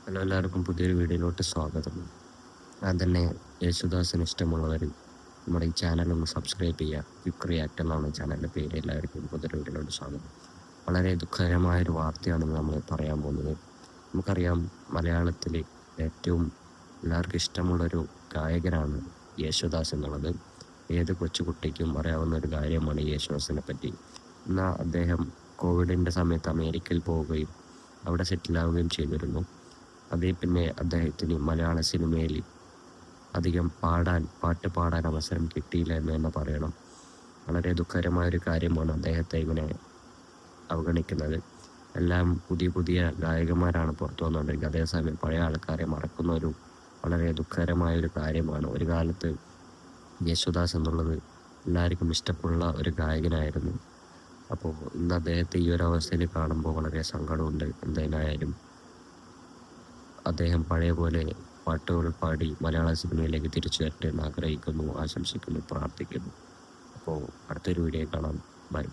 Hello, എല്ലാവർക്കും പുതിയൊരു വീഡിയോയിലോട്ട് സ്വാഗതം. തന്നെ യേശുദാസിന് ഇഷ്ടമുള്ളവർ നമ്മുടെ ഈ ചാനലൊന്ന് സബ്സ്ക്രൈബ് ചെയ്യുക. ക്വിക്ക് റിയാക്ട് എന്നാണ് ചാനലിൻ്റെ പേര്. എല്ലാവർക്കും പുതിയൊരു വീഡിയോയിലോട്ട് സ്വാഗതം. വളരെ ദുഃഖകരമായൊരു വാർത്തയാണ് നമ്മൾ പറയാൻ പോകുന്നത്. നമുക്കറിയാം, മലയാളത്തിൽ ഏറ്റവും എല്ലാവർക്കും ഇഷ്ടമുള്ളൊരു ഗായകനാണ് യേശുദാസ് എന്നുള്ളത്. ഏത് കൊച്ചുകുട്ടിക്കും അറിയാവുന്ന ഒരു കാര്യമാണ് യേശുദാസിനെ പറ്റി. എന്നാൽ അദ്ദേഹം കോവിഡിൻ്റെ സമയത്ത് അമേരിക്കയിൽ പോവുകയും അവിടെ സെറ്റിലാവുകയും ചെയ്തിരുന്നു. അതേ പിന്നെ അദ്ദേഹത്തിന് മലയാള സിനിമയിൽ അധികം പാട്ട് പാടാൻ അവസരം കിട്ടിയില്ല എന്ന് തന്നെ പറയണം. വളരെ ദുഃഖകരമായൊരു കാര്യമാണ് അദ്ദേഹത്തെ ഇങ്ങനെ അവഗണിക്കുന്നത്. എല്ലാം പുതിയ പുതിയ ഗായകന്മാരാണ് പുറത്തു വന്നുകൊണ്ടിരിക്കുന്നത്. അതേസമയം പഴയ ആൾക്കാരെ മറക്കുന്ന ഒരു വളരെ ദുഃഖകരമായൊരു കാര്യമാണ്. ഒരു കാലത്ത് യേശുദാസ് എന്നുള്ളത് എല്ലാവർക്കും ഇഷ്ടമുള്ള ഒരു ഗായകനായിരുന്നു. അപ്പോൾ ഇന്ന് അദ്ദേഹത്തെ ഈ ഒരു അവസ്ഥയിൽ കാണുമ്പോൾ വളരെ സങ്കടമുണ്ട്. എന്തായാലും അദ്ദേഹം പഴയ പോലെ പാട്ടുകൾ പാടി മലയാള സിനിമയിലേക്ക് തിരിച്ചു വരട്ടെ എന്ന് ആഗ്രഹിക്കുന്നു, ആശംസിക്കുന്നു, പ്രാർത്ഥിക്കുന്നു. അപ്പോൾ അടുത്തൊരു വീഡിയോ കാണാം. ബൈ.